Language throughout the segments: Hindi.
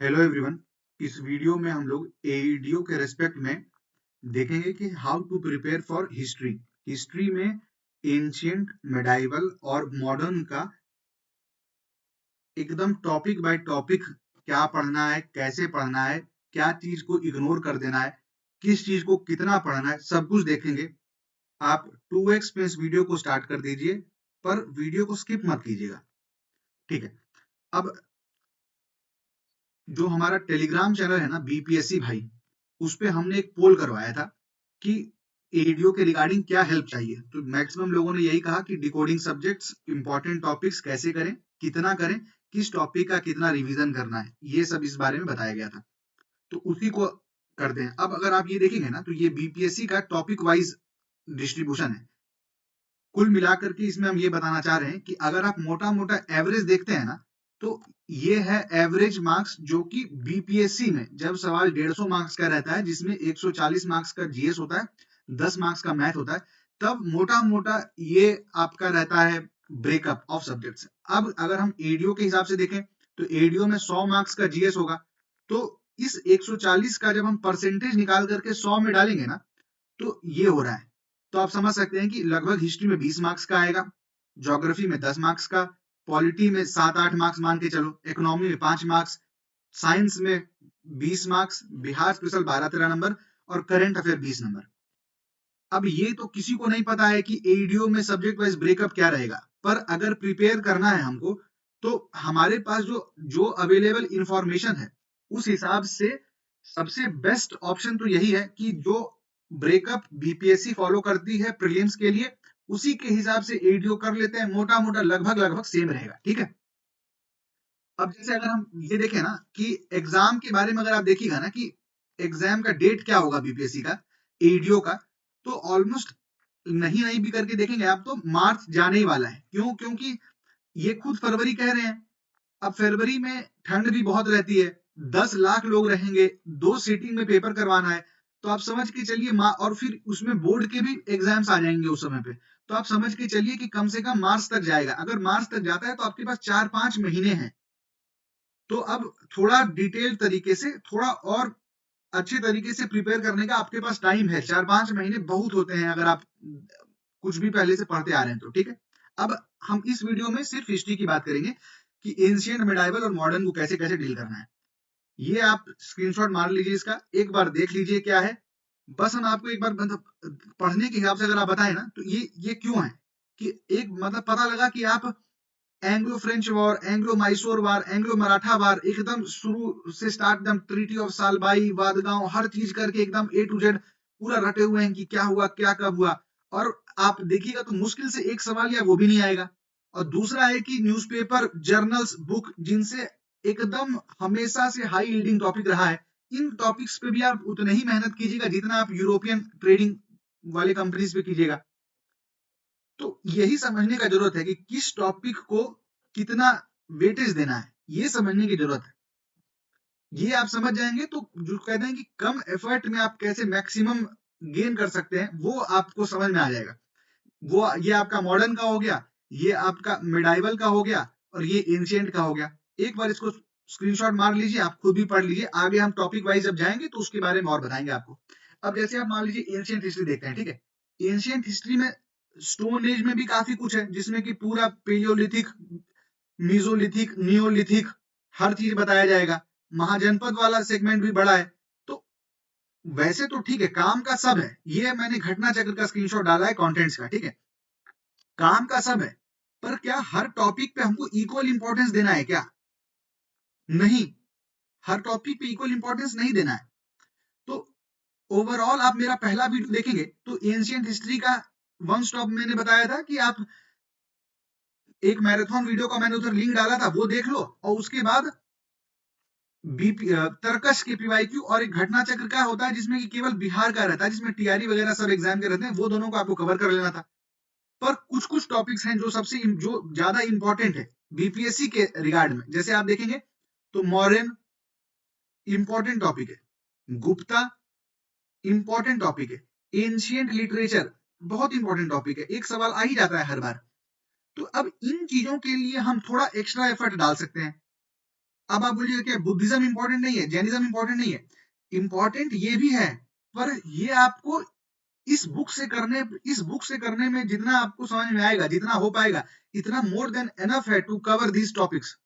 Hello everyone. इस वीडियो में हम लोग एईडीओ के रेस्पेक्ट में देखेंगे कि how to prepare for history. History में एंशियंट, मेडाइवल और मॉडर्न का एकदम टॉपिक बाय टॉपिक क्या पढ़ना है, कैसे पढ़ना है, क्या चीज को इग्नोर कर देना है, किस चीज को कितना पढ़ना है, सब कुछ देखेंगे। आप 2x में इस वीडियो को स्टार्ट कर दीजिए, पर वीडियो को स्किप मत कीजिएगा। ठीक है। अब जो हमारा टेलीग्राम चैनल है ना, बीपीएससी भाई, उस पे हमने एक पोल करवाया था कि एडीओ के रिगार्डिंग क्या हेल्प चाहिए। तो मैक्सिमम लोगों ने यही कहा कि डिकोडिंग सब्जेक्ट्स, इंपॉर्टेंट टॉपिक्स कैसे करें, कितना करें, किस टॉपिक का कितना रिवीजन करना है, ये सब इस बारे में बताया गया था। तो उसी को करते हैं। अब अगर आप ये देखेंगे ना, तो ये बीपीएससी का टॉपिक वाइज डिस्ट्रीब्यूशन है। कुल मिलाकर के इसमें हम ये बताना चाह रहे हैं कि अगर आप मोटा मोटा एवरेज देखते हैं ना, तो ये है एवरेज मार्क्स जो कि बीपीएससी में जब सवाल 150 मार्क्स का रहता है, जिसमें 140 मार्क्स का जीएस होता है, 10 मार्क्स का मैथ होता है, तब मोटा मोटा ये आपका रहता है ब्रेकअप ऑफ सब्जेक्ट्स। अब अगर हम एडीओ के हिसाब से देखें तो एडीओ में 100 मार्क्स का जीएस होगा, तो इस 140 का जब हम परसेंटेज निकाल करके 100 में डालेंगे ना, तो ये हो रहा है। तो आप समझ सकते हैं कि लगभग हिस्ट्री में 20 मार्क्स का आएगा, ज्योग्राफी में 10 मार्क्स का, पॉलिटी में 7-8 मार्क्स मान के चलो, इकोनॉमी में 5 मार्क्स, साइंस में 20 मार्क्स, बिहार स्पेशल 12-13 नंबर और करंट अफेयर 20 नंबर। अब ये तो किसी को नहीं पता है कि एडीओ में सब्जेक्ट वाइज ब्रेकअप क्या रहेगा, पर अगर प्रिपेयर करना है हमको, तो हमारे पास जो जो अवेलेबल इंफॉर्मेशन है उस हिसाब से सबसे बेस्ट ऑप्शन तो यही है कि जो ब्रेकअप बीपीएससी फॉलो करती है प्रीलिम्स के लिए, उसी के हिसाब से एडीओ कर लेते हैं। मोटा मोटा लगभग लगभग सेम रहेगा। ठीक है। अब जैसे अगर हम ये देखें ना कि एग्जाम के बारे में अगर आप देखिएगा ना कि एग्जाम का डेट क्या होगा बीपीएससी का, एडीओ का, तो ऑलमोस्ट नहीं नहीं भी करके देखेंगे आप तो मार्च जाने ही वाला है। क्यों? क्योंकि ये खुद फरवरी कह रहे हैं। अब फरवरी में ठंड भी बहुत रहती है, 10 लाख लोग रहेंगे, 2 सीटिंग में पेपर करवाना है, तो आप समझ के चलिए और फिर उसमें बोर्ड के भी एग्जाम्स आ जाएंगे उस समय पे। तो आप समझ के चलिए कि कम से कम मार्च तक जाएगा। अगर मार्च तक जाता है तो आपके पास 4-5 महीने हैं। तो अब थोड़ा डिटेल तरीके से, थोड़ा और अच्छे तरीके से प्रिपेयर करने का आपके पास टाइम है। 4-5 महीने बहुत होते हैं अगर आप कुछ भी पहले से पढ़ते आ रहे हैं तो। ठीक है। अब हम इस वीडियो में सिर्फ हिस्ट्री की बात करेंगे कि एंशिएंट, मेडाइवल और मॉडर्न को कैसे कैसे डील करना है। ये आप स्क्रीनशॉट मार लीजिए, इसका एक बार देख लीजिए क्या है। बस हम आपको एक बार मतलब पढ़ने के हिसाब से अगर आप बताएं ना, तो ये क्यों है कि एक मतलब पता लगा कि आप Anglo French war, Anglo Mysore war, Anglo Maratha war, एकदम शुरू से स्टार्ट, एकदम ट्रीटी ऑफ सालबाई, वादगांव, हर चीज करके एकदम ए टू जेड पूरा रटे हुए हैं कि क्या हुआ, क्या कब हुआ। और आप देखिएगा तो मुश्किल से एक सवाल या वो भी नहीं आएगा। और दूसरा है कि न्यूज़पेपर, जर्नल्स, बुक जिनसे एकदम हमेशा से हाई यील्डिंग टॉपिक रहा है, इन टॉपिक्स पे भी आप उतने ही मेहनत कीजिएगा जितना आप यूरोपियन ट्रेडिंग वाले कंपनीज पे कीजिएगा। तो यही समझने का जरूरत है कि किस टॉपिक को कितना वेटेज देना है, ये समझने की जरूरत है। ये आप समझ जाएंगे तो जो कहते हैं कि कम एफर्ट में आप कैसे मैक्सिमम गेन कर सकते हैं, वो आपको समझ में आ जाएगा। वो ये आपका मॉडर्न का हो गया, ये आपका मिडाइवल का हो गया और ये एंशिएंट का हो गया। एक बार इसको स्क्रीनशॉट मार लीजिए, आप खुद भी पढ़ लीजिए। आगे हम टॉपिक वाइज जब जाएंगे तो उसके बारे में और बताएंगे आपको। अब जैसे आप मान लीजिए एंशिएंट हिस्ट्री देखते हैं। ठीक है। एंशिएंट हिस्ट्री में स्टोन एज में भी काफी कुछ है, जिसमें कि पूरा पेलियोलिथिक, मीजोलिथिक, नियोलिथिक हर चीज बताया जाएगा। महाजनपद वाला सेगमेंट भी बड़ा है। तो वैसे तो ठीक है, काम का सब है। ये मैंने घटना चक्र का स्क्रीनशॉट डाला है कंटेंट्स का। ठीक है। काम का सब है, पर क्या हर टॉपिक पे हमको इक्वल इंपॉर्टेंस देना है क्या? नहीं, हर टॉपिक पे इक्वल इंपॉर्टेंस नहीं देना है। तो ओवरऑल आप मेरा पहला वीडियो देखेंगे तो एंशिएंट हिस्ट्री का वन स्टॉप मैंने बताया था कि आप एक मैराथन वीडियो का मैंने उधर लिंक डाला था, वो देख लो। और उसके बाद तर्कश के पीवाईक्यू और एक घटना चक्र का होता है जिसमें कि केवल बिहार का रहता है, जिसमें टीआरई वगैरह सब एग्जाम के रहते हैं, वो दोनों को आपको कवर कर लेना था। पर कुछ कुछ टॉपिक्स हैं जो सबसे जो ज्यादा इंपॉर्टेंट है बीपीएससी के रिगार्ड में। जैसे आप देखेंगे तो मॉडर्न इंपॉर्टेंट टॉपिक है, गुप्ता इंपॉर्टेंट टॉपिक है, एंशिएंट लिटरेचर बहुत इंपॉर्टेंट टॉपिक है, एक सवाल आ ही जाता है हर बार। तो अब इन चीजों के लिए हम थोड़ा एक्स्ट्रा एफर्ट डाल सकते हैं। अब आप बोलिए क्या बुद्धिज्म इंपॉर्टेंट नहीं है, जैनिज्म इंपॉर्टेंट नहीं है? इंपॉर्टेंट ये भी है, पर ये आपको इस बुक से करने में जितना आपको समझ में आएगा, जितना हो पाएगा, इतना मोर देन एनफ है to cover these topics.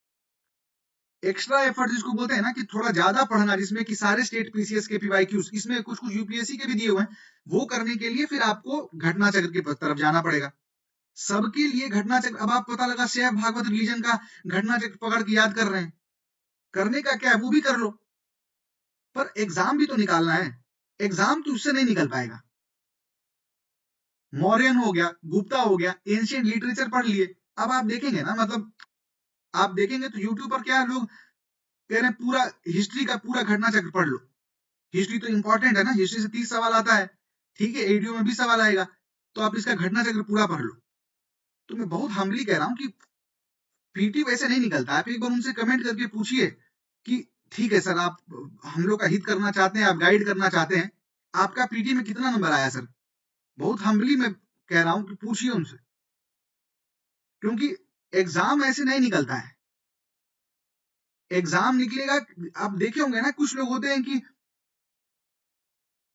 Extra effort जिसको बोलते हैं ना कि थोड़ा ज्यादा पढ़ना, जिसमें कि सारे स्टेट पीसीएस के पीवाईक्यूज, इसमें कुछ कुछ यूपीएससी के भी दिए हुए हैं, वो करने के लिए फिर आपको घटना चक्र की तरफ जाना पड़ेगा। सबके लिए घटना चक्र, अब आप पता लगा शेफ भागवत रिलीजन का घटना चक्र पकड़ के याद कर रहे हैं, करने का क्या है वो भी कर लो, पर एग्जाम भी तो निकालना है। एग्जाम तो उससे नहीं निकल पाएगा। मौर्यन हो गया, गुप्ता हो गया, एंशियंट लिटरेचर पढ़ लिए। अब आप देखेंगे ना, मतलब आप देखेंगे तो यूट्यूब पर क्या लोग कह रहे हैं, पूरा हिस्ट्री का पूरा घटना चक्र पढ़ लो। हिस्ट्री तो इंपॉर्टेंट है ना, हिस्ट्री से 30 सवाल आता है, ठीक है, एडीओ में भी सवाल आएगा, तो आप इसका घटना चक्र पूरा पढ़ लो। तो मैं बहुत हम्बली कह रहा हूं कि पीटी वैसे नहीं निकलता। आप एक बार उनसे कमेंट करके पूछिए कि ठीक है सर, आप हम लोग का हित करना चाहते हैं, आप गाइड करना चाहते हैं, आपका पीटी में कितना नंबर आया सर? बहुत हम्बली मैं कह रहा हूं कि पूछिए उनसे, क्योंकि एग्जाम ऐसे नहीं निकलता है। एग्जाम निकलेगा, आप देखे होंगे ना, कुछ लोग होते हैं कि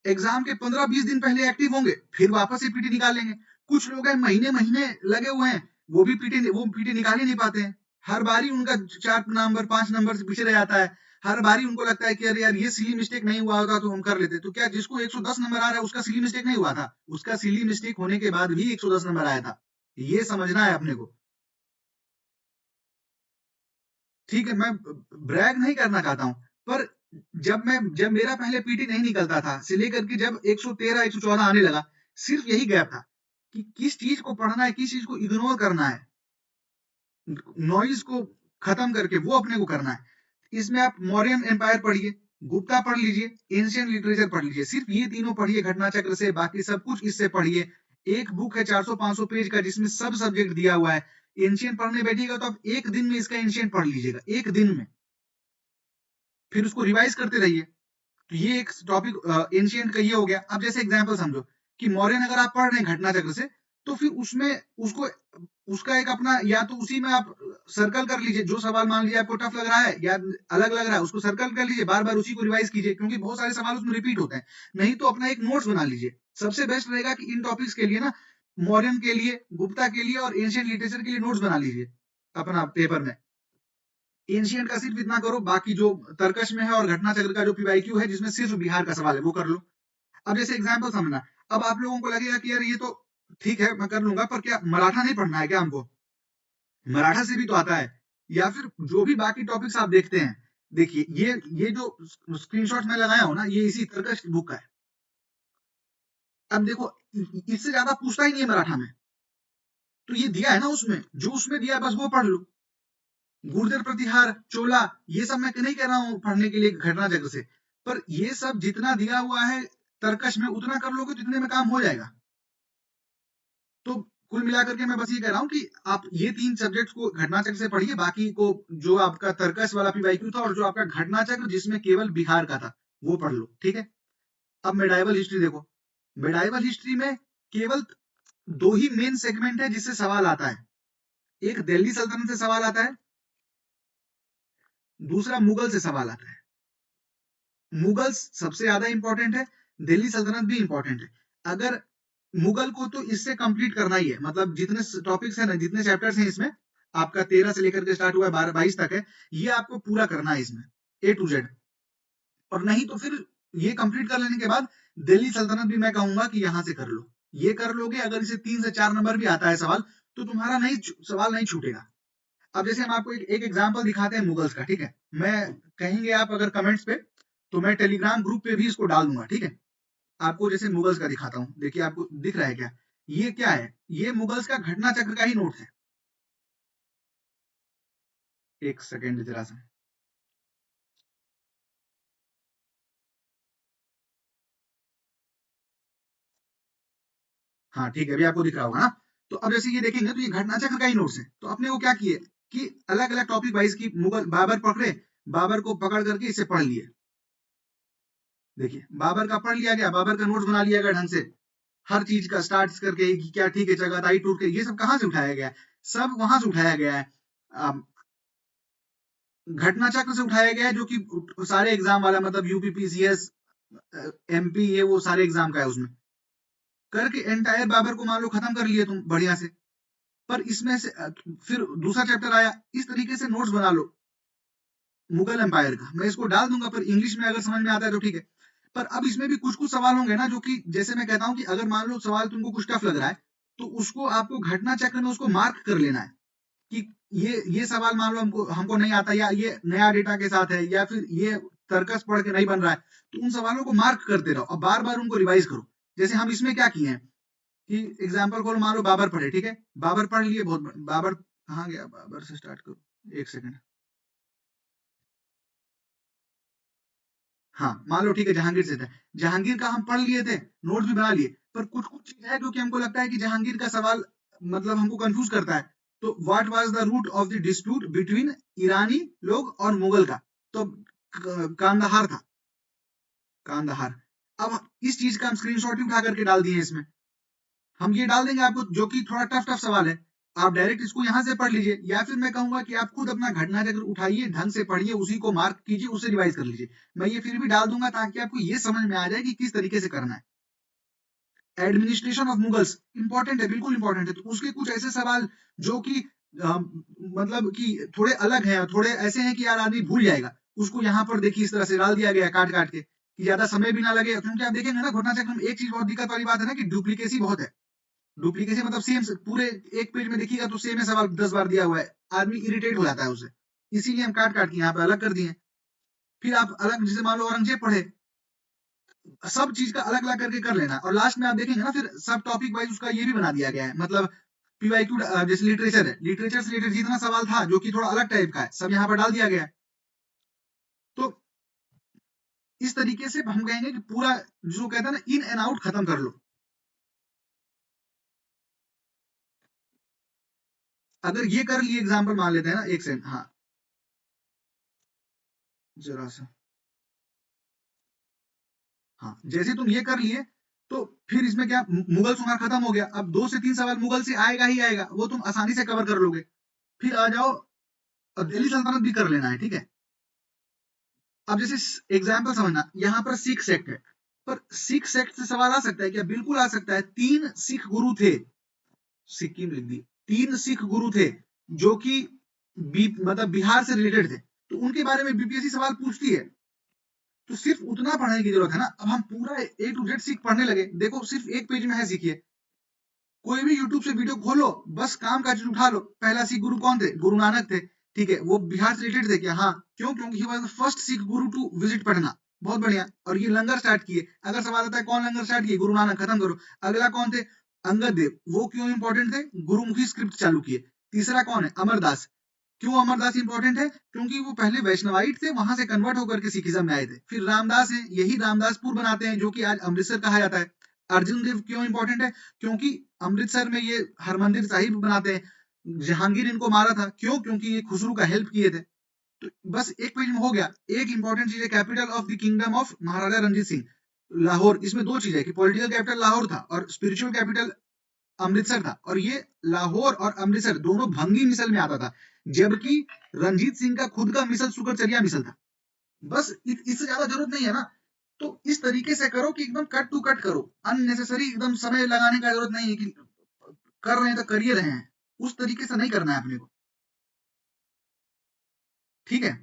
एग्जाम के 15-20 दिन पहले एक्टिव होंगे, फिर वापस से पीटी निकाल लेंगे। कुछ लोग हैं महीने महीने लगे हुए हैं, वो पीटी निकाल ही नहीं पाते हैं। हर बारी उनका 4 नंबर 5 नंबर से पीछे रह जाता है। हर बारी उनको लगता है कि अरे यार, ये सिली मिस्टेक नहीं हुआ होता तो हम कर लेते। तो क्या जिसको 110 नंबर आ रहा है उसका सिली मिस्टेक नहीं हुआ था? उसका सिली मिस्टेक होने के बाद भी 110 नंबर आया था। ये समझना है अपने को। ठीक है, मैं ब्रैग नहीं करना चाहता हूं, पर जब मेरा पहले पीटी नहीं निकलता था से लेकर के जब 113 114 आने लगा, सिर्फ यही गैप था कि किस चीज को पढ़ना है, किस चीज को इग्नोर करना है, नॉइज को खत्म करके वो अपने को करना है। इसमें आप मौर्यन एम्पायर पढ़िए, गुप्ता पढ़ लीजिए, एंशियंट लिटरेचर पढ़ लीजिए, सिर्फ ये तीनों पढ़िए घटना चक्र से, बाकी सब कुछ इससे पढ़िए। एक बुक है 400-500 पेज का जिसमें सब सब्जेक्ट दिया हुआ है। एंशियंट पढ़ने बैठिएगा तो आप एक दिन में इसका एंशियंट पढ़ लीजिएगा, एक दिन में, फिर उसको रिवाइज करते रहिए। तो ये एक टॉपिक एंशियंट का ये हो गया। अब जैसे एग्जांपल समझो कि मौर्यन अगर आप पढ़ रहे हैं घटना चक्र से, तो फिर उसमें उसको उसका एक अपना, या तो उसी में आप सर्कल कर लीजिए, जो सवाल मान लीजिए आपको टफ लग रहा है या अलग लग रहा है उसको सर्कल कर लीजिए, बार बार उसी को रिवाइज कीजिए, क्योंकि बहुत सारे सवाल उसमें रिपीट होते हैं। नहीं तो अपना एक नोट्स बना लीजिए। सबसे बेस्ट रहेगा कि इन टॉपिक्स के लिए ना, मौर्यन के लिए, गुप्ता के लिए और एंशियंट लिटरेचर के लिए नोट्स बना लीजिए अपना पेपर में। एंशियंट का सिर्फ इतना करो, बाकी जो तर्कश में है और घटना चक्र का जो पीवाईक्यू है जिसमें सिर्फ बिहार का सवाल है वो कर लो। अब जैसे एग्जांपल समझना, अब आप लोगों को लगेगा कि यार ये तो ठीक है मैं कर लूंगा, पर क्या मराठा नहीं पढ़ना है क्या हमको? मराठा से भी तो आता है। या फिर जो भी बाकी टॉपिक्स आप देखते हैं, देखिए ये जो स्क्रीनशॉट मैं लगाया हूं ना, ये इसी तर्कश बुक का है। अब देखो, इससे ज्यादा पूछता ही नहीं है मराठा में, तो ये दिया है ना उसमें, जो उसमें दिया है बस वो पढ़ लो। गुर्जर प्रतिहार, चोला, ये सब मैं नहीं कह रहा हूं पढ़ने के लिए घटना चक्र से, पर ये सब जितना दिया हुआ है तर्कश में उतना कर लोगे तो इतने में काम हो जाएगा। तो कुल मिलाकर के मैं बस ये कह रहा हूँ कि आप ये 3 सब्जेक्ट्स को घटना चक्र से पढ़िए, बाकी को जो आपका तर्कश वाला पीवाईक्यू था और जो आपका घटना चक्र जिसमें केवल बिहार का था वो पढ़ लो, ठीक है। अब मेडाइवल हिस्ट्री देखो, मेडाइवल हिस्ट्री में केवल 2 ही मेन सेगमेंट है जिससे सवाल आता है। एक दिल्ली सल्तनत से सवाल आता है, दूसरा मुगल से सवाल आता है। मुगल्स सबसे ज्यादा इंपॉर्टेंट है, दिल्ली सल्तनत भी इंपॉर्टेंट है। अगर मुगल को तो इससे कंप्लीट करना ही है, मतलब जितने टॉपिक्स है ना, जितने चैप्टर्स हैं इसमें, आपका 13 से लेकर के स्टार्ट हुआ है 22 तक है, ये आपको पूरा करना है इसमें A to Z। और नहीं तो फिर ये कंप्लीट कर लेने के बाद दिल्ली सल्तनत भी मैं कहूंगा कि यहां से कर लो। ये कर लोगे, अगर इसे 3 से 4 नंबर भी आता है सवाल, तो तुम्हारा नहीं सवाल नहीं छूटेगा। अब जैसे हम आपको एक एग्जाम्पल दिखाते हैं मुगल्स का, ठीक है। मैं कहेंगे आप अगर कमेंट्स पे, तो मैं टेलीग्राम ग्रुप पे भी इसको डाल दूंगा, ठीक है। आपको जैसे मुगल्स का दिखाता हूँ, देखिए आपको दिख रहा है क्या? ये क्या है? ये मुगल्स का घटना चक्र का ही नोट है। एक सेकेंड जरा सा। हाँ ठीक है, अभी आपको दिख रहा होगा ना। तो अब जैसे ये देखेंगे तो ये घटना चक्र का ही नोट्स है। तो अपने को क्या किए कि अलग अलग टॉपिक वाइज की मुगल बाबर पकड़े, बाबर को पकड़ करके इसे पढ़ लिए। देखिए बाबर का पढ़ लिया गया, बाबर का नोट्स बना लिया गया ढंग से, हर चीज का स्टार्ट करके कि क्या ठीक है, चगाताई टूट के, ये सब कहाँ से उठाया गया है? सब वहां से उठाया गया है। घटना चक्र से उठाया गया है, जो कि सारे एग्जाम वाला, मतलब यूपीपीसीएस, एमपी, ये वो सारे एग्जाम का है। उसमें करके एंटायर बाबर को मान लो खत्म कर लिए तुम बढ़िया से। पर इसमें से फिर दूसरा चैप्टर आया, इस तरीके से नोट्स बना लो मुगल एम्पायर का। मैं इसको डाल दूंगा, पर इंग्लिश में अगर समझ में आता है तो ठीक है। पर अब इसमें भी कुछ कुछ सवाल होंगे ना, जो कि जैसे मैं कहता हूं कि अगर मान लो सवाल तुमको कुछ टफ लग रहा है, तो उसको आपको घटना चक्र में उसको मार्क कर लेना है कि ये सवाल मान लो हमको हमको नहीं आता, या ये नया डेटा के साथ है, या फिर ये तर्कस पढ़ के नहीं बन रहा है, तो उन सवालों को मार्क करते रहो और बार बार उनको रिवाइज करो। जैसे हम इसमें क्या किए हैं कि एग्जाम्पल को मान लो बाबर पढ़े, ठीक है, बाबर पढ़ लिए, बहुत बाबर कहाँ गया, बाबर से स्टार्ट करो, एक सेकंड। हाँ मान लो ठीक है, जहांगीर से था, जहांगीर का हम पढ़ लिए थे, नोट्स भी बना लिए, पर कुछ कुछ चीज है जो कि हमको लगता है कि जहांगीर का सवाल मतलब हमको कंफ्यूज करता है। तो what was the root of the dispute between ईरानी लोग और मुगल का? तो कांदाहार था, कांदाहार। अब इस चीज का हम स्क्रीनशॉट भी उठा करके डाल दिए इसमें। हम ये डाल देंगे आपको, जो कि थोड़ा टफ टफ सवाल है, आप डायरेक्ट इसको यहाँ से पढ़ लीजिए, या फिर मैं कहूंगा कि आप खुद अपना घटना चक्र उठाइए, ढंग से पढ़िए, उसी को मार्क कीजिए, उसे रिवाइज कर लीजिए। मैं ये फिर भी डाल दूंगा ताकि आपको ये समझ में आ जाए कि किस तरीके से करना है। एडमिनिस्ट्रेशन ऑफ मुगल्स इंपॉर्टेंट है, बिल्कुल इंपॉर्टेंट है। तो उसके कुछ ऐसे सवाल जो कि मतलब कि थोड़े अलग हैं, थोड़े ऐसे हैं कि यार आदमी भूल जाएगा, उसको यहाँ पर देखिए इस तरह से डाल दिया गया काट काट के, कि ज्यादा समय भी ना लगे। क्योंकि आप देखेंगे ना घटना चक्र में एक चीज बहुत दिक्कत वाली बात है ना, कि डुप्लीकेसी बहुत है। डुप्लीकेसी मतलब सेम पूरे एक पेज में देखिएगा तो सेम है सवाल 10 बार दिया हुआ है, आदमी इरिटेट हो जाता है उससे। इसीलिए हम काट काट के यहाँ पे अलग कर दिए। फिर आप अलग, जैसे मान लो औरंगजेब पढ़े, सब चीज का अलग अलग करके कर लेना, और लास्ट में आप देखेंगे ना फिर सब टॉपिक वाइज उसका ये भी बना दिया गया है, मतलब पीवाईक्यू, जैसे लिटरेचर है, लिटरेचर से रिलेटेड जितना सवाल था जो कि थोड़ा अलग टाइप का है, सब यहाँ पर डाल दिया गया है। तो इस तरीके से हम कहेंगे कि पूरा जो कहते हैं ना इन एंड आउट खत्म कर लो। अगर ये कर लिए एग्जाम्पल मान लेते हैं ना, एक सेकंड, हाँ जरा सा, हाँ जैसे तुम ये कर लिए, तो फिर इसमें क्या, मुगल सुमार खत्म हो गया। अब 2 से 3 सवाल मुगल से आएगा ही आएगा, वो तुम आसानी से कवर कर लोगे। फिर आ जाओ, अब दिल्ली सल्तनत भी कर लेना है, ठीक है। अब जैसे एग्जाम्पल समझना, यहाँ पर सिख सेक्ट है, पर सिख सेक्ट से सवाल आ सकता है क्या? बिल्कुल आ सकता है। 3 सिख गुरु थे, सिक्किम लिख दी, 3 सिख गुरु थे जो कि मतलब बिहार से रिलेटेड थे, तो उनके बारे में बीपीएससी सवाल पूछती है। तो सिर्फ उतना पढ़ने की जरूरत है ना। अब हम पूरा A to Z सिख पढ़ने लगे, देखो सिर्फ एक पेज में है सीखिए, कोई भी यूट्यूब से वीडियो खोलो, बस काम का चीज उठा लो। पहला सिख गुरु कौन थे? गुरु नानक थे, ठीक है। वो बिहार से रिलेटेड थे क्या? हाँ, क्यों? क्योंकि he was the first Sikh Guru to visit Patna. बहुत बढ़िया। और ये लंगर स्टार्ट किए। अगर सवाल आता है कौन लंगर स्टार्ट किए? गुरु नानक, खत्म करो। अगला कौन थे? अंगद देव। वो क्यों इंपॉर्टेंट थे? गुरुमुखी स्क्रिप्ट चालू किए। तीसरा कौन है? अमरदास। क्यों अमरदास इंपॉर्टेंट है? क्योंकि वो पहले वैष्णवाइट थे, वहां से कन्वर्ट होकर के सिखिज्म में आए थे। फिर रामदास है, यही रामदासपुर बनाते हैं जो कि आज अमृतसर कहा जाता है। अर्जुन देव क्यों इंपॉर्टेंट है? क्योंकि अमृतसर में ये हरमंदिर साहिब बनाते हैं। जहांगीर इनको मारा था, क्यों? क्योंकि ये खुसरू का हेल्प किए थे। तो बस एक पेज में हो गया। एक इंपॉर्टेंट चीज है, capital of the kingdom of Maharaja Ranjit Singh, Lahore. इसमें 2 चीज है कि पॉलिटिकल कैपिटल लाहौर था और स्पिरिचुअल कैपिटल अमृतसर था। और ये लाहौर और अमृतसर दोनों भंगी मिसल में आता था, जबकि रंजीत सिंह का खुद का मिसल सुकरचरिया मिसल था। बस इससे ज्यादा जरूरत नहीं है ना। तो इस तरीके से करो कि एकदम कट टू कट करो, अननेसेसरी एकदम समय लगाने का जरूरत नहीं है कि कर रहे हैं तो करिए रहे हैं, उस तरीके से नहीं करना है अपने को, ठीक है।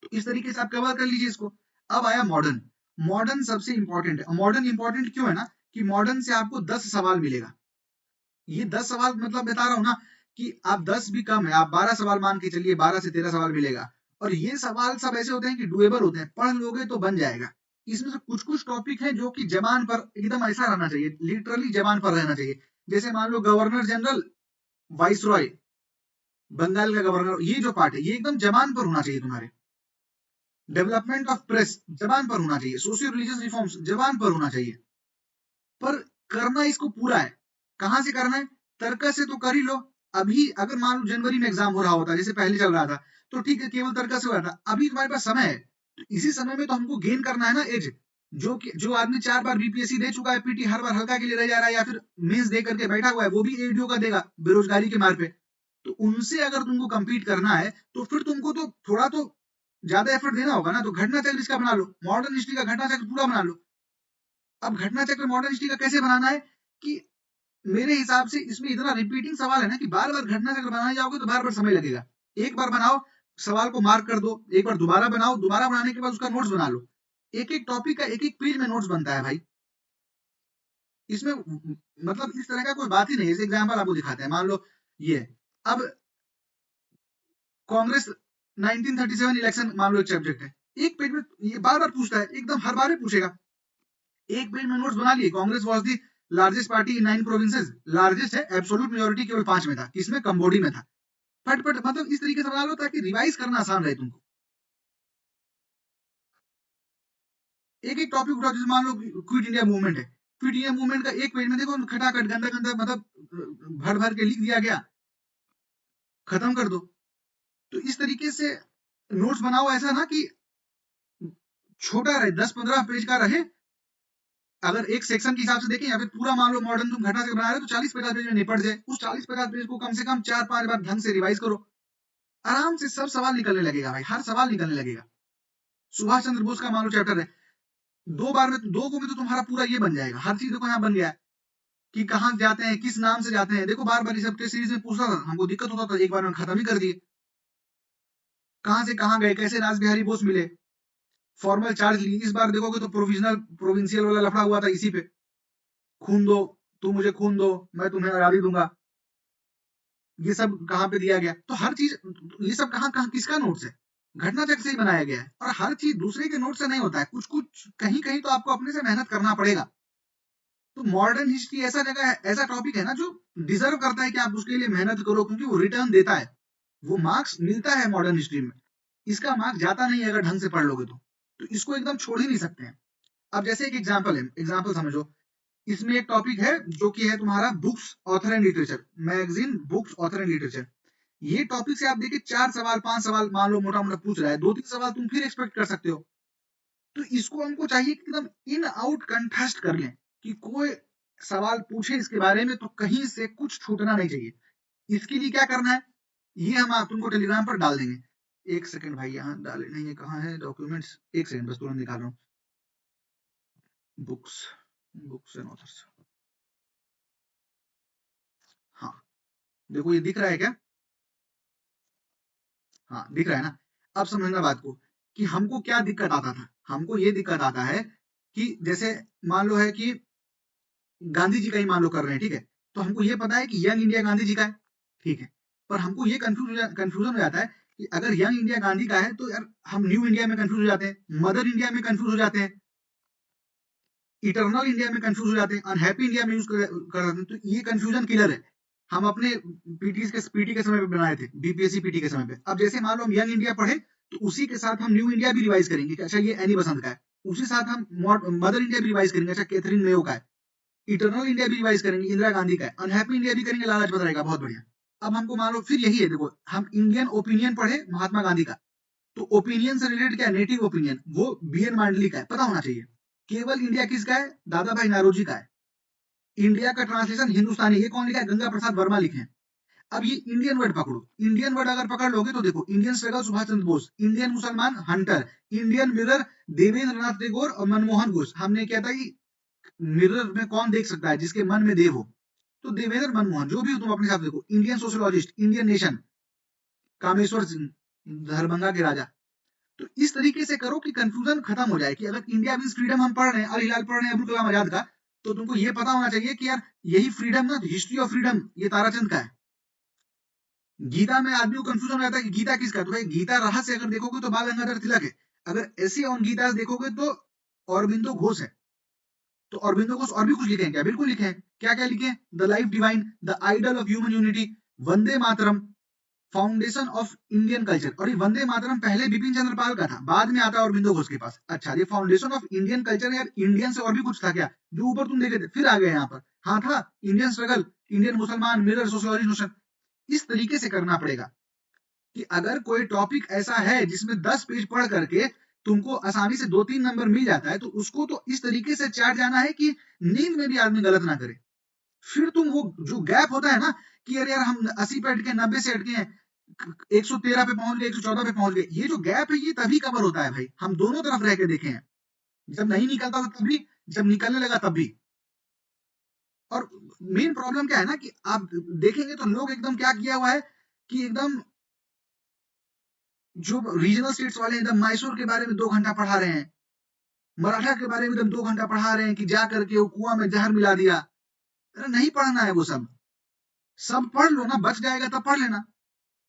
तो इस तरीके से आप कवर कर लीजिए इसको। अब आया मॉडर्न। मॉडर्न सबसे इंपॉर्टेंट है। मॉडर्न इंपॉर्टेंट क्यों है ना, कि मॉडर्न से आपको 10 सवाल मिलेगा। ये 10 सवाल मतलब बता रहा हूं ना, कि आप 10 भी कम है, आप 12 सवाल मान के चलिए, 12 से 13 सवाल मिलेगा। और ये सवाल सब ऐसे होते हैं कि डुएबल होते हैं, पढ़ लोगे तो बन जाएगा। इसमें से कुछ कुछ टॉपिक है जो कि जबान पर एकदम ऐसा रहना चाहिए, लिटरली जबान पर रहना चाहिए। जैसे मान लो governor general, viceroy, Bengal का गवर्नर, ये जो पार्ट है ये एकदम जबान पर होना चाहिए तुम्हारे। डेवलपमेंट ऑफ प्रेस जबान पर होना चाहिए। सोशियो रिलीजियस रिफॉर्म्स जबान पर होना चाहिए। पर करना इसको पूरा है। कहां से करना है? तर्क से तो कर ही लो। अभी अगर मान लो जनवरी में एग्जाम हो रहा होता, जैसे पहले चल रहा था, तो ठीक है, केवल तर्क से हो रहा था। अभी तुम्हारे पास समय है, तो इसी समय में तो हमको गेन करना है ना एज। जो आदमी 4 बार बीपीएससी दे चुका है, पीटी हर बार हल्का के लिए रह जा रहा है, या फिर मेंस दे करके बैठा हुआ है, वो भी एडीओ का देगा बेरोजगारी के मार पे। तो उनसे अगर तुमको compete करना है तो फिर तुमको तो थोड़ा तो ज्यादा एफर्ट देना होगा ना। तो घटना चक्र इसका बना लो, मॉडर्न हिस्ट्री का घटना चक्र पूरा बना लो। अब घटना चक्र मॉडर्न हिस्ट्री का कैसे बनाना है कि मेरे हिसाब से इसमें इतना रिपीटिंग सवाल है ना कि बार बार घटना चक्र बनाने जाओगे तो बार बार समय लगेगा। एक बार बनाओ, सवाल को मार्क कर दो, एक बार दोबारा बनाओ, दोबारा बनाने के बाद उसका नोट्स बना लो। एक एक टॉपिक का एक एक पेज में नोट्स बनता है भाई। इसमें मतलब इस तरह का कोई बात ही नहीं है। जैसे एग्जाम्पल आपको दिखाते हैं, मान लो ये अब कांग्रेस 1937 इलेक्शन मान लो एक सब्जेक्ट है, एक पेज में ये बार बार पूछता है, एकदम हर बार ही पूछेगा। एक पेज में नोट्स बना लिए, Congress was the largest party in 9 provinces, largest है, एब्सोल्यूट मेजॉरिटी केवल 5 में था, किसमें, कंबोडी में था। फट फट मतलब इस तरीके से बना लो ताकि रिवाइज करना आसान रहे तुमको। एक एक टॉपिक उठाओ, जैसे मान लो क्विट इंडिया मूवमेंट है, क्विट इंडिया मूवमेंट का एक पेज में देखो खटाखट गंदा गंदा मतलब भर भर के लिख दिया गया, खत्म कर दो। तो इस तरीके से नोट्स बनाओ ऐसा ना कि छोटा रहे, 10-15 पेज का रहे। अगर एक सेक्शन के हिसाब से देखें या फिर पूरा मान लो मॉडर्न तुम घटना से बना रहे हो तो 40-50 पेज में निपट जाए। उस 40-50 पेज को कम से कम 4-5 बार ढंग से रिवाइज करो, आराम से सब सवाल निकलने लगेगा भाई, हर सवाल निकलने लगेगा। सुभाष चंद्र बोस का मान लो चैप्टर है, 2 बार में, 2 को में तो तुम्हारा पूरा ये बन जाएगा। हर चीज देखो यहाँ बन गया है कि कहाँ जाते हैं, किस नाम से जाते हैं। देखो बार बार सब टेस्ट सीरीज में पूछता था, हमको दिक्कत होता था, एक बार में खत्म ही कर दिए। कहाँ से कहाँ गए, कैसे राज बिहारी बोस मिले, फॉर्मल चार्ज ली। इस बार देखोगे तो प्रोविजनल प्रोविंशियल वाला लफड़ा हुआ था इसी पे, खून दो, तुम मुझे खून दो, मैं तुम्हें आजादी दूंगा। ये सब कहाँ पे दिया गया। तो हर चीज, ये सब कहाँ कहाँ किसका नोट्स है, घटना चक्र से ही बनाया गया है। और हर चीज दूसरे के नोट से नहीं होता है, कुछ कुछ कहीं कहीं तो आपको अपने से मेहनत करना पड़ेगा। तो मॉडर्न हिस्ट्री ऐसा जगह है, ऐसा टॉपिक है ना जो डिजर्व करता है कि आप उसके लिए मेहनत करो, क्योंकि वो रिटर्न देता है, वो मार्क्स मिलता है मॉडर्न हिस्ट्री में। इसका मार्क्स जाता नहीं है अगर ढंग से पढ़ लोगे तो इसको एकदम छोड़ ही नहीं सकते हैं। अब जैसे एक एग्जाम्पल है, एग्जाम्पल समझो, इसमें एक टॉपिक है जो कि है तुम्हारा books, author and literature, magazine, books, author and literature. ये टॉपिक से आप देखिए 4 सवाल 5 सवाल मान लो मोटा मोटा पूछ रहा है, 2-3 सवाल तुम फिर एक्सपेक्ट कर सकते हो। तो इसको हमको चाहिए कि एकदम इन आउट कंटेस्ट कर लें कि कोई सवाल पूछे इसके बारे में तो कहीं से कुछ छूटना नहीं चाहिए। इसके लिए क्या करना है, ये हम आप तुमको टेलीग्राम पर डाल देंगे। एक सेकंड भाई, यहाँ डाले नहीं है, कहाँ है डॉक्यूमेंट्स, एक सेकंड बस तुरंत निकाल रहा हूँ। बुक्स, बुक्स एंड ऑथर्स, हाँ देखो ये दिख रहा है क्या, हाँ दिख रहा है ना। अब समझना बात को कि हमको क्या दिक्कत आता था, हमको ये दिक्कत आता है कि जैसे मान लो है कि गांधी जी का ही मान लो कर रहे हैं, ठीक है, तो हमको ये पता है कि यंग इंडिया गांधी जी का है, ठीक है, पर हमको ये कंफ्यूजन हो जाता है कि अगर यंग इंडिया गांधी का है तो यार हम न्यू इंडिया में कंफ्यूज हो जाते हैं, मदर इंडिया में कंफ्यूज हो जाते हैं, इटरनल इंडिया में कंफ्यूज हो जाते हैं, अनहैप्पी इंडिया में यूज कर देते हैं। तो ये कंफ्यूजन किलर है। हम अपने पीटी के समय पे बनाए थे, बीपीएससी पीटी के समय पे। अब जैसे मान लो हम यंग इंडिया पढ़े तो उसी के साथ हम न्यू इंडिया भी रिवाइज करेंगे कि अच्छा ये एनी बसंत का है, उसी साथ हम मदर इंडिया भी रिवाइज करेंगे, अच्छा कैथरीन मेयो का है, इटरनल इंडिया भी रिवाइज करेंगे, इंदिरा गांधी का है, अनहैप्पी इंडिया भी करेंगे, लाला लाजपत राय का, बहुत बढ़िया। अब हमको मान लो फिर यही है, देखो हम इंडियन ओपिनियन पढ़े महात्मा गांधी का, तो ओपिनियन से रिलेटेड क्या, नेटिव ओपिनियन, वो बीएन मांडली का है, पता होना चाहिए। केवल इंडिया किसका है, दादा भाई नारोजी का है। इंडिया का ट्रांसलेशन हिंदुस्तानी, ये कौन लिखा है, गंगा प्रसाद वर्मा लिखे हैं। अब ये इंडियन वर्ड पकड़ो, इंडियन वर्ड अगर पकड़ लोगे तो देखो, Indian struggle Subhash Chandra Bose, Indian मुसलमान Hunter, Indian mirror Devendra Nath Tagore और मनमोहन घोष। हमने क्या था कि मिरर में कौन देख सकता है जिसके मन में देव हो, तो देवेंद्र मनमोहन, जो भी हो तुम अपने साथ देखो। Indian sociologist, Indian nation, Kameshwar Singh, Darbhanga के राजा। तो इस तरीके से करो कि कंफ्यूजन खत्म हो जाए कि अगर इंडिया मींस फ्रीडम हम पढ़ रहे हैं, अल हिलाल पढ़ रहे हैं अब्दुल कलाम आजाद का, तो तुमको ये पता होना चाहिए कि यार यही फ्रीडम ना, हिस्ट्री ऑफ फ्रीडम ये ताराचंद का है। गीता में आदमी को कंफ्यूजन हो जाता है कि गीता किसका, तो भाई गीता रहस्य अगर देखोगे तो बाल गंगाधर तिलक है, अगर ऐसे ऑन गीता देखोगे तो औरबिंदो घोष है। तो औरबिंदो घोष और भी कुछ लिखे हैं क्या, बिल्कुल लिखे हैं। क्या क्या लिखे हैं, the life divine, the ideal of human unity, Vande Mataram, foundation of Indian culture. और ये वंदे मातरम पहले बिपिन चंद्र पाल का था, बाद में आता है औरबिंदो घोष के पास। अच्छा ये फाउंडेशन ऑफ इंडियन कल्चर, यार इंडियन से और भी कुछ था क्या जो ऊपर तुम देखे थे, फिर आ गए यहाँ पर, हाँ था इंडियन स्ट्रगल, इंडियन मुसलमान, मिरर, सोशियोलॉजी नोशन। इस तरीके से करना पड़ेगा कि अगर कोई टॉपिक ऐसा है जिसमें 10 पेज पढ़ करके तुमको आसानी से 2-3 नंबर मिल जाता है, तो उसको तो इस तरीके से चाट जाना है कि नींद में भी आदमी गलत ना करे। फिर तुम वो जो गैप होता है ना कि अरे यार हम 80 पे अटके 90 से अटके हैं 113 पे पहुंच गए 114 पे पहुंच गए, ये जो गैप है ये तभी कवर होता है भाई, हम दोनों तरफ रह के देखे हैं, जब नहीं निकलता था तब भी, जब निकलने लगा तब भी। और मेन प्रॉब्लम क्या है ना कि आप देखेंगे तो लोग एकदम क्या किया हुआ है कि एकदम जो रीजनल स्टेट्स वाले एकदम मैसूर के बारे में 2 घंटा पढ़ा रहे हैं, मराठा के बारे में एकदम 2 घंटा पढ़ा रहे हैं कि जा करके वो कुआं में जहर मिला दिया। अरे नहीं पढ़ना है वो सब, सब पढ़ लो ना, बच जाएगा तब पढ़ लेना,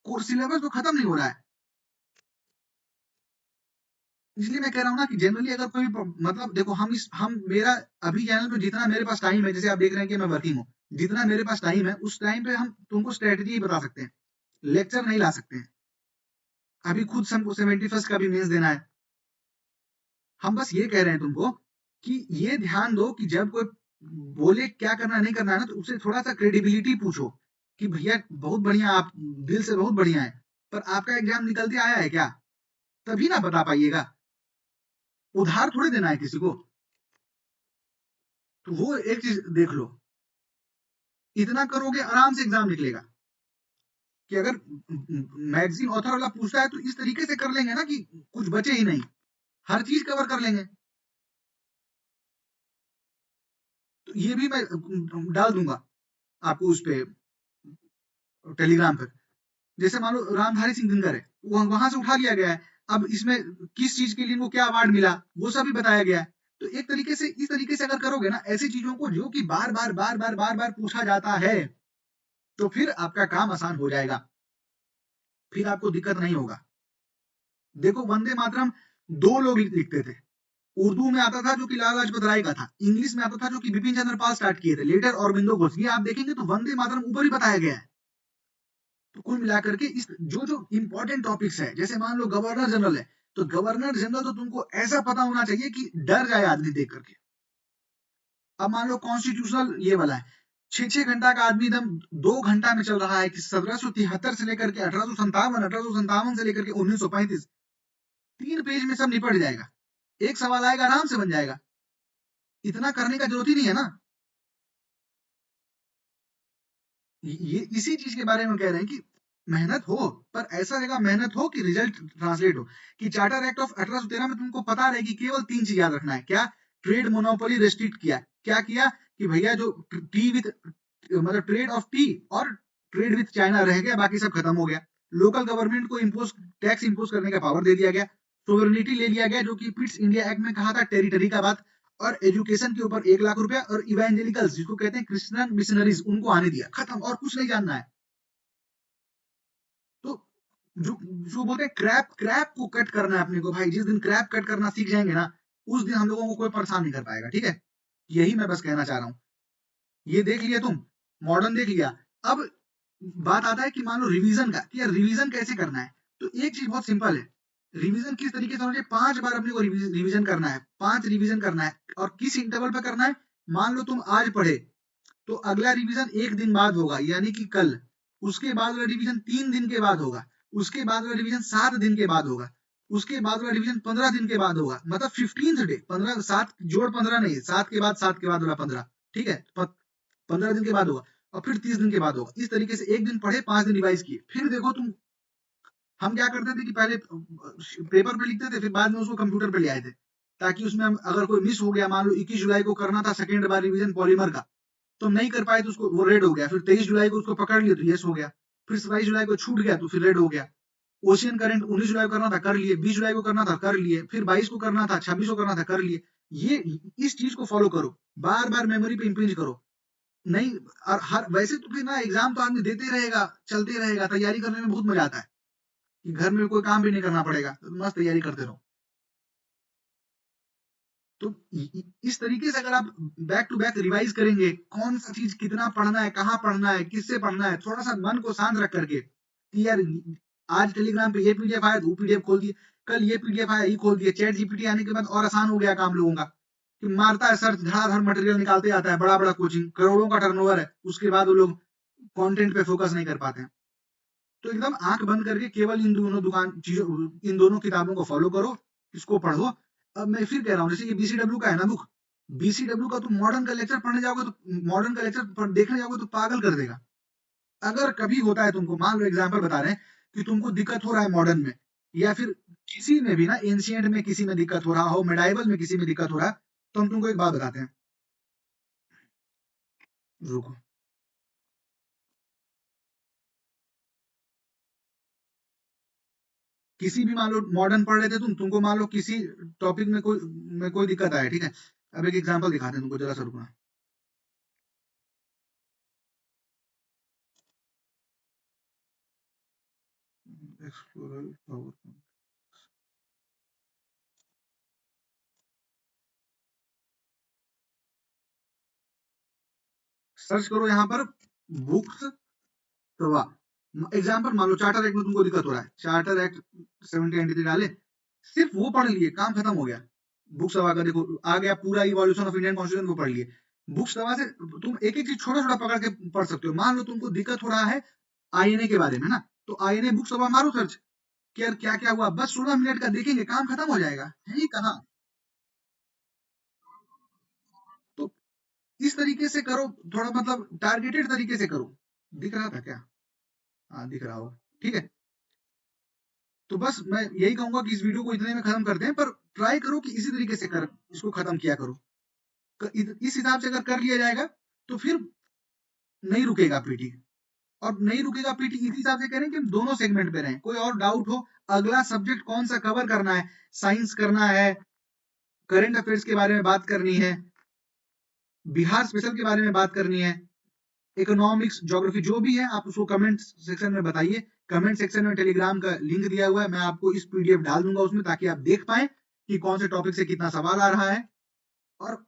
कोर्स सिलेबस तो खत्म नहीं हो रहा है। इसलिए मैं कह रहा हूँ ना कि जनरली अगर कोई मतलब देखो हम मेरा अभी चैनल पे जितना मेरे पास टाइम है, जैसे आप देख रहे हैं कि मैं वर्किंग हूँ, जितना मेरे पास टाइम है उस टाइम पे हम तुमको स्ट्रेटजी ही बता सकते हैं, लेक्चर नहीं ला सकते हैं। अभी खुद से हमको 71st का भी मेंस देना है। हम बस ये कह रहे हैं तुमको कि ये ध्यान दो कि जब कोई बोले क्या करना नहीं करना है ना, तो उससे थोड़ा सा क्रेडिबिलिटी पूछो कि भैया बहुत बढ़िया, आप दिल से बहुत बढ़िया है, पर आपका एग्जाम निकलते आया है क्या, तभी ना बता पाइएगा, उधार थोड़ी देना है किसी को। तो वो एक चीज देख लो, इतना करोगे आराम से एग्जाम निकलेगा। कि अगर मैगजीन ऑथर वाला पूछता है तो इस तरीके से कर लेंगे ना कि कुछ बचे ही नहीं, हर चीज कवर कर लेंगे। तो ये भी मैं डाल दूंगा आपको उस पे टेलीग्राम पर। जैसे मान लो रामधारी सिंह दिनकर है, वहां से उठा लिया गया है, अब इसमें किस चीज के लिए इनको क्या अवार्ड मिला वो सब भी बताया गया है। तो एक तरीके से इस तरीके से अगर करोगे ना ऐसी चीजों को जो कि बार बार पूछा जाता है, तो फिर आपका काम आसान हो जाएगा, फिर आपको दिक्कत नहीं होगा। देखो वंदे मातरम 2 लोग लिखते थे, उर्दू में आता था जो कि लाला लाजपत राय का था, इंग्लिश में आता था जो कि बिपिन चंद्र पाल स्टार्ट किए थे, लेटर अरबिंदो घोष। ये आप देखेंगे तो वंदे मातरम ऊपर ही बताया गया है। तो कुल मिलाकर के इस जो जो इंपॉर्टेंट टॉपिक्स है, जैसे मान लो गवर्नर जनरल है, तो गवर्नर जनरल तो तुमको ऐसा पता होना चाहिए कि डर जाए आदमी देख करके। अब मान लो कॉन्स्टिट्यूशनल ये वाला है, 6-6 घंटा का आदमी एकदम 2 घंटा में चल रहा है कि 1773 से लेकर के 1857 से लेकर के 1935, 3 पेज में सब निपट जाएगा, एक सवाल आएगा आराम से बन जाएगा, इतना करने का जरूरत ही नहीं है ना। ये इसी चीज के बारे में कह रहे हैं कि मेहनत हो, पर ऐसा जगह मेहनत हो कि रिजल्ट ट्रांसलेट हो। कि चार्टर एक्ट ऑफ 1813 में तुमको पता रहे कि केवल 3 चीज याद रखना है, क्या, ट्रेड मोनोपोली रेस्ट्रिक्ट किया, क्या किया कि भैया जो टी विथ मतलब ट्रेड ऑफ टी और ट्रेड विथ चाइना रह गया, बाकी सब खत्म हो गया। लोकल गवर्नमेंट को इम्पोज टैक्स इम्पोज करने का पावर दे दिया गया, सोवरेनिटी ले लिया गया जो कि पिट्स इंडिया एक्ट में कहा था, टेरिटरी का बात, और एजुकेशन के ऊपर 1 लाख रुपया, और इवेंजेलिकल्स जिसको कहते हैं क्रिश्चियन मिशनरीज उनको आने दिया, खत्म, और कुछ नहीं जानना है। तो जो जो बोलते हैं क्रैप क्रैप को कट करना है अपने को भाई, जिस दिन क्रैप कट करना सीख जाएंगे ना, उस दिन हम लोगों को कोई परेशान नहीं कर पाएगा, ठीक है। यही मैं बस कहना चाह रहा हूँ। ये देख लिया तुम, मॉडर्न देख लिया। अब बात आता है कि मान लो रिवीजन का, कि यार रिवीजन कैसे करना है। तो एक चीज बहुत सिंपल है, रिवीजन किस तरीके से होना चाहिए, 5 बार अपने को रिवीजन करना है, 5 रिवीजन करना है, और किस इंटरवल पे करना है। मान लो तुम आज पढ़े, तो अगला रिवीजन 1 दिन बाद होगा, यानी कि कल। उसके बाद वाला रिवीजन 3 दिन के बाद होगा, उसके बाद वाला रिवीजन 7 दिन के बाद होगा, उसके बाद वाला रिवीजन 15 दिन के बाद होगा, मतलब 15th डे, 15 7 जोड़ 15 नहीं, 7 के बाद वाला 15, ठीक है, 15 दिन के बाद होगा, और फिर 30 दिन के बाद होगा। इस तरीके से 1 दिन पढ़े, 5 दिन रिवाइज किए, फिर देखो तुम। हम क्या करते थे कि पहले पेपर पे लिखते थे, फिर बाद में उसको कंप्यूटर पे ले आए थे, ताकि उसमें हम अगर कोई मिस हो गया, मान लो 21 जुलाई को करना था सेकेंड बार रिवीजन पॉलीमर का, तो नहीं कर पाए तो उसको वो रेड हो गया, फिर 23 जुलाई को उसको पकड़ लिया तो यस हो गया, फिर 27 जुलाई को छूट गया तो फिर रेड हो गया। ओशियन करंट 19 जुलाई को करना था, कर लिए, 20 जुलाई को करना था, कर लिए, फिर 22 को करना था, 26 को करना था, कर लिए। ये इस चीज को फॉलो करो, बार बार मेमोरी पे इम्प्रिंट करो। नहीं, और हर वैसे तो फिर ना एग्जाम तो आदमी देते रहेगा, चलते रहेगा, तैयारी करने में बहुत मजा आता है कि घर में कोई काम भी नहीं करना पड़ेगा, तो मस्त तैयारी करते रहो। तो इस तरीके से अगर आप बैक टू बैक रिवाइज करेंगे, कौन सा चीज कितना पढ़ना है, कहाँ पढ़ना है, किससे पढ़ना है, थोड़ा सा मन को शांत रख करके कि यार आज टेलीग्राम पे ये पीडीएफ आया तो वो पीडीएफ खोल दिए, कल ये पीडीएफ आया ये खोल दिए। चैट जीपीटी आने के बाद और आसान हो गया काम लोगों का, कि मारता है सर्च, धड़ाधड़ मटेरियल निकालते आता है, बड़ा बड़ा कोचिंग, करोड़ों का टर्नओवर है, उसके बाद वो लोग कंटेंट पे फोकस नहीं कर पाते हैं। तो एकदम आंख बंद करके केवल इन दोनों इन दोनों किताबों को फॉलो करो, इसको पढ़ो। अब मैं फिर कह रहा हूँ, जैसे ये बीसीडब्ल्यू का है ना बुक, बीसीडब्ल्यू का तुम मॉडर्न का लेक्चर पढ़ने जाओगे तो मॉडर्न का लेक्चर देखने जाओगे तो पागल कर देगा। अगर कभी होता है तुमको, मान लो एग्जाम्पल बता रहे हैं कि तुमको दिक्कत हो रहा है मॉडर्न में, या फिर किसी में भी ना, एंशियंट में किसी में दिक्कत हो रहा हो, मेडाइवल में किसी में दिक्कत हो रहा है, तो हम तुमको एक बात बताते हैं, रुको। किसी भी मान लो मॉडर्न पढ़ रहे थे तुमको मान लो किसी टॉपिक में कोई दिक्कत आया, ठीक है। अब एक एग्जांपल दिखाते हैं तुमको, जरा सा रुकना। सर्च करो यहाँ पर बुक्स सवा। एग्जाम्पल मान लो चार्टर एक्ट में तुमको दिक्कत हो रहा है, चार्टर एक्ट 1793 डाले, सिर्फ वो पढ़ लिए, काम खत्म हो गया। बुक सवा का देखो आ गया, पूरा इवोल्यूशन ऑफ इंडियन कॉन्स्टिट्यूशन को पढ़ लिए। बुक सवा से तुम एक एक चीज छोटा छोटा पकड़ के पढ़ सकते हो। मान लो तुमको दिक्कत हो रहा है आईएनए के बारे में ना, तो आईएनए बुक सवा मारो सर्च कि यार क्या क्या हुआ, बस 16 मिनट का देखेंगे, काम खत्म हो जाएगा, है ही कहाँ। तो इस तरीके से करो, थोड़ा मतलब टारगेटेड तरीके से करो। दिख रहा था क्या? हाँ दिख रहा हो, ठीक है। तो बस मैं यही कहूंगा कि इस वीडियो को इतने में खत्म करते हैं, पर ट्राई करो कि इसी तरीके से कर इसको खत्म किया करो। इस हिसाब से अगर कर लिया जाएगा तो फिर नहीं रुकेगा पीटी। और नहीं रुकेगा पीटी इस हिसाब से करें कि हम दोनों सेगमेंट पे रहें। कोई और डाउट हो, अगला सब्जेक्ट कौन सा कवर करना है, साइंस करना है, करंट अफेयर्स के बारे में बात करनी है, बिहार स्पेशल के बारे में बात करनी है, इकोनॉमिक्स, ज्योग्राफी, जो भी है आप उसको कमेंट सेक्शन में बताइए। कमेंट सेक्शन में टेलीग्राम का लिंक दिया हुआ है, मैं आपको इस पीडीएफ डाल दूंगा उसमें, ताकि आप देख पाए कि कौन से टॉपिक से कितना सवाल आ रहा है। और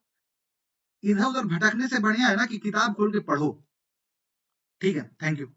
इधर उधर भटकने से बढ़िया है ना कि किताब खोल के पढ़ो। ठीक है, थैंक यू।